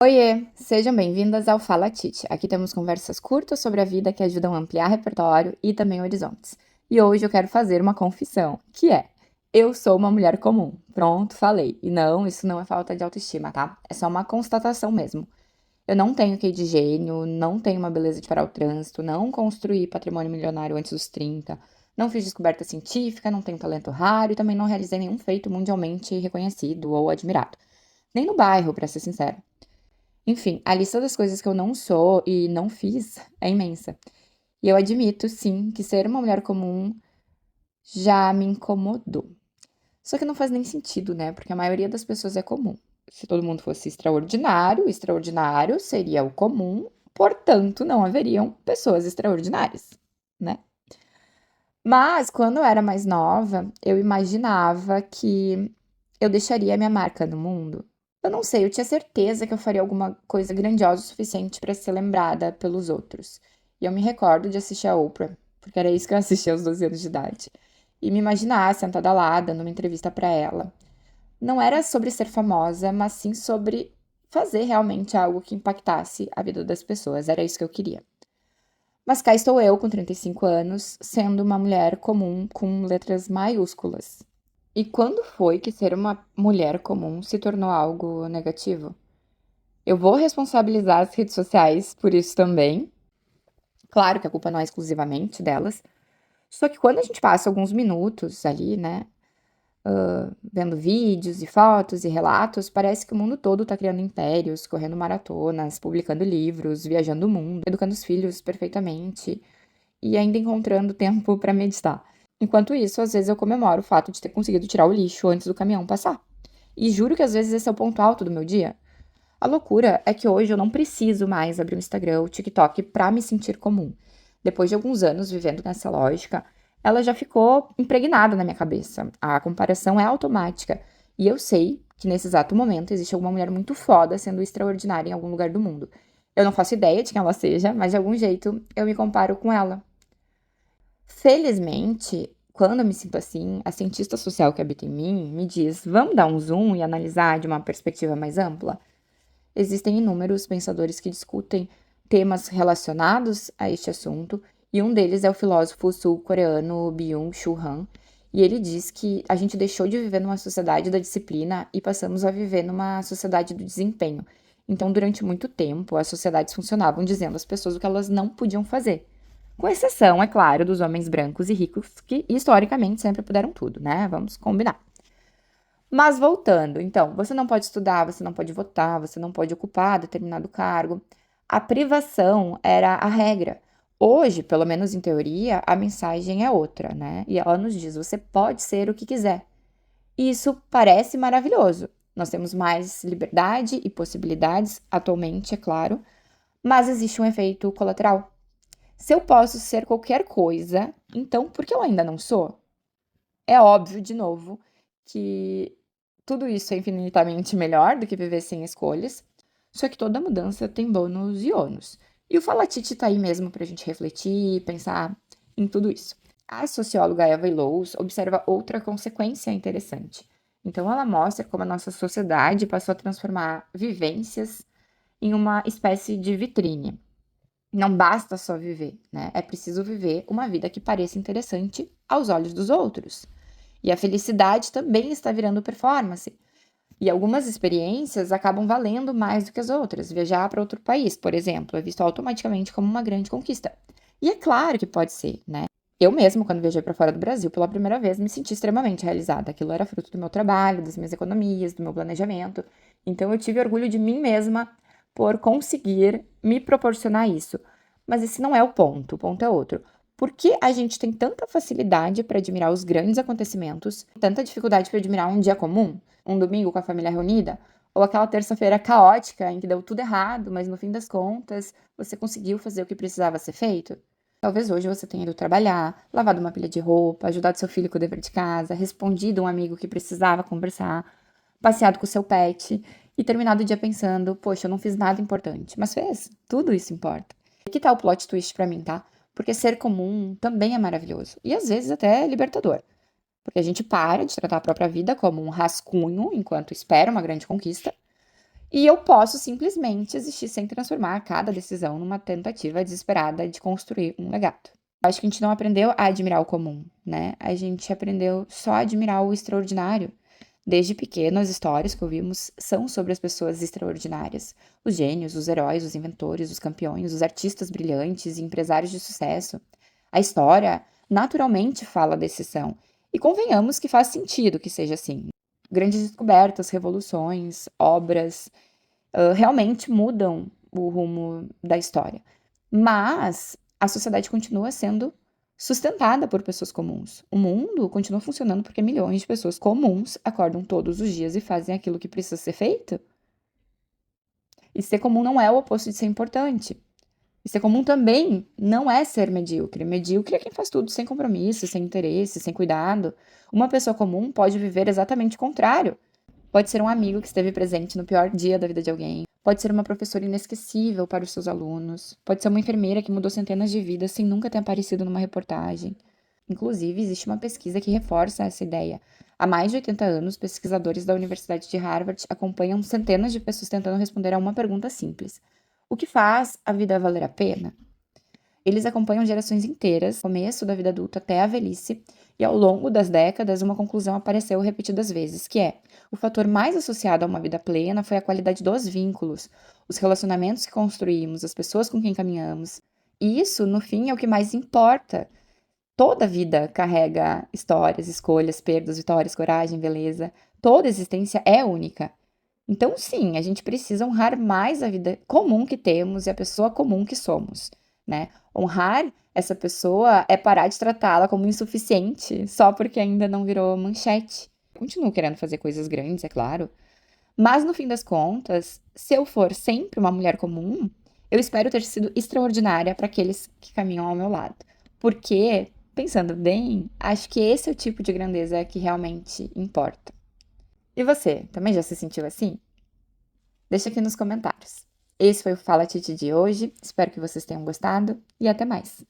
Oiê, sejam bem-vindas ao Fala Tite. Aqui temos conversas curtas sobre a vida que ajudam a ampliar repertório e também horizontes. E hoje eu quero fazer uma confissão, que é: eu sou uma mulher comum. Pronto, falei. E não, isso não é falta de autoestima, tá? É só uma constatação mesmo. Eu não tenho QI de gênio, não tenho uma beleza de parar o trânsito, não construí patrimônio milionário antes dos 30, não fiz descoberta científica, não tenho talento raro e também não realizei nenhum feito mundialmente reconhecido ou admirado. Nem no bairro, pra ser sincero. Enfim, a lista das coisas que eu não sou e não fiz é imensa. E eu admito, sim, que ser uma mulher comum já me incomodou. Só que não faz nem sentido, né? Porque a maioria das pessoas é comum. Se todo mundo fosse extraordinário, extraordinário seria o comum, portanto, não haveriam pessoas extraordinárias, né? Mas quando eu era mais nova, eu imaginava que eu deixaria a minha marca no mundo. Eu não sei, eu tinha certeza que eu faria alguma coisa grandiosa o suficiente para ser lembrada pelos outros. E eu me recordo de assistir a Oprah, porque era isso que eu assistia aos 12 anos de idade. E me imaginar sentada lá, dando uma entrevista para ela. Não era sobre ser famosa, mas sim sobre fazer realmente algo que impactasse a vida das pessoas. Era isso que eu queria. Mas cá estou eu, com 35 anos, sendo uma mulher comum com letras maiúsculas. E quando foi que ser uma mulher comum se tornou algo negativo? Eu vou responsabilizar as redes sociais por isso também. Claro que a culpa não é exclusivamente delas. Só que quando a gente passa alguns minutos ali, né, vendo vídeos e fotos e relatos, parece que o mundo todo tá criando impérios, correndo maratonas, publicando livros, viajando o mundo, educando os filhos perfeitamente e ainda encontrando tempo para meditar. Enquanto isso, às vezes eu comemoro o fato de ter conseguido tirar o lixo antes do caminhão passar. E juro que às vezes esse é o ponto alto do meu dia. A loucura é que hoje eu não preciso mais abrir o Instagram ou o TikTok pra me sentir comum. Depois de alguns anos vivendo nessa lógica, ela já ficou impregnada na minha cabeça. A comparação é automática. E eu sei que nesse exato momento existe alguma mulher muito foda sendo extraordinária em algum lugar do mundo. Eu não faço ideia de quem ela seja, mas de algum jeito eu me comparo com ela. Felizmente, quando eu me sinto assim, a cientista social que habita em mim me diz: vamos dar um zoom e analisar de uma perspectiva mais ampla? Existem inúmeros pensadores que discutem temas relacionados a este assunto, e um deles é o filósofo sul-coreano Byung-Chul Han, e ele diz que a gente deixou de viver numa sociedade da disciplina e passamos a viver numa sociedade do desempenho. Então, durante muito tempo, as sociedades funcionavam dizendo às pessoas o que elas não podiam fazer. Com exceção, é claro, dos homens brancos e ricos que historicamente sempre puderam tudo, né? Vamos combinar. Mas voltando, então, você não pode estudar, você não pode votar, você não pode ocupar determinado cargo. A privação era a regra. Hoje, pelo menos em teoria, a mensagem é outra, né? E ela nos diz: você pode ser o que quiser. E isso parece maravilhoso. Nós temos mais liberdade e possibilidades atualmente, é claro, mas existe um efeito colateral. Se eu posso ser qualquer coisa, então por que eu ainda não sou? É óbvio, de novo, que tudo isso é infinitamente melhor do que viver sem escolhas, só que toda mudança tem bônus e ônus. E o Falatite tá aí mesmo pra gente refletir e pensar em tudo isso. A socióloga Eva Illouz observa outra consequência interessante. Então, ela mostra como a nossa sociedade passou a transformar vivências em uma espécie de vitrine. Não basta só viver, né? É preciso viver uma vida que pareça interessante aos olhos dos outros. E a felicidade também está virando performance. E algumas experiências acabam valendo mais do que as outras. Viajar para outro país, por exemplo, é visto automaticamente como uma grande conquista. E é claro que pode ser, né? Eu mesmo, quando viajei para fora do Brasil pela primeira vez, me senti extremamente realizada. Aquilo era fruto do meu trabalho, das minhas economias, do meu planejamento. Então eu tive orgulho de mim mesma por conseguir me proporcionar isso. Mas esse não é o ponto. O ponto é outro. Por que a gente tem tanta facilidade para admirar os grandes acontecimentos, tanta dificuldade para admirar um dia comum, um domingo com a família reunida, ou aquela terça-feira caótica em que deu tudo errado, mas no fim das contas você conseguiu fazer o que precisava ser feito? Talvez hoje você tenha ido trabalhar, lavado uma pilha de roupa, ajudado seu filho com o dever de casa, respondido um amigo que precisava conversar, passeado com seu pet e terminado o dia pensando: poxa, eu não fiz nada importante. Mas fez, tudo isso importa. E que tal o plot twist pra mim, tá? Porque ser comum também é maravilhoso e às vezes até libertador. Porque a gente para de tratar a própria vida como um rascunho enquanto espera uma grande conquista E eu posso simplesmente existir sem transformar cada decisão numa tentativa desesperada de construir um legado. Acho que a gente não aprendeu a admirar o comum, né? A gente aprendeu só a admirar o extraordinário. Desde pequeno, as histórias que ouvimos são sobre as pessoas extraordinárias. Os gênios, os heróis, os inventores, os campeões, os artistas brilhantes e empresários de sucesso. A história naturalmente fala da exceção. E convenhamos que faz sentido que seja assim. Grandes descobertas, revoluções, obras, realmente mudam o rumo da história. Mas a sociedade continua sendo sustentada por pessoas comuns. O mundo continua funcionando porque milhões de pessoas comuns acordam todos os dias e fazem aquilo que precisa ser feito. E ser comum não é o oposto de ser importante. E ser comum também não é ser medíocre. Medíocre é quem faz tudo sem compromisso, sem interesse, sem cuidado. Uma pessoa comum pode viver exatamente o contrário. Pode ser um amigo que esteve presente no pior dia da vida de alguém. Pode ser uma professora inesquecível para os seus alunos. Pode ser uma enfermeira que mudou centenas de vidas sem nunca ter aparecido numa reportagem. Inclusive, existe uma pesquisa que reforça essa ideia. Há mais de 80 anos, pesquisadores da Universidade de Harvard acompanham centenas de pessoas tentando responder a uma pergunta simples: o que faz a vida valer a pena? Eles acompanham gerações inteiras, começo da vida adulta até a velhice, e ao longo das décadas uma conclusão apareceu repetidas vezes, que é: o fator mais associado a uma vida plena foi a qualidade dos vínculos, os relacionamentos que construímos, as pessoas com quem caminhamos. E isso, no fim, é o que mais importa. Toda vida carrega histórias, escolhas, perdas, vitórias, coragem, beleza. Toda existência é única. Então, sim, a gente precisa honrar mais a vida comum que temos e a pessoa comum que somos, né? Honrar essa pessoa é parar de tratá-la como insuficiente só porque ainda não virou manchete. Continuo querendo fazer coisas grandes, é claro, mas no fim das contas, se eu for sempre uma mulher comum, eu espero ter sido extraordinária para aqueles que caminham ao meu lado. Porque, pensando bem, acho que esse é o tipo de grandeza que realmente importa. E você, também já se sentiu assim? Deixa aqui nos comentários. Esse foi o Fala Titi de hoje. Espero que vocês tenham gostado e até mais.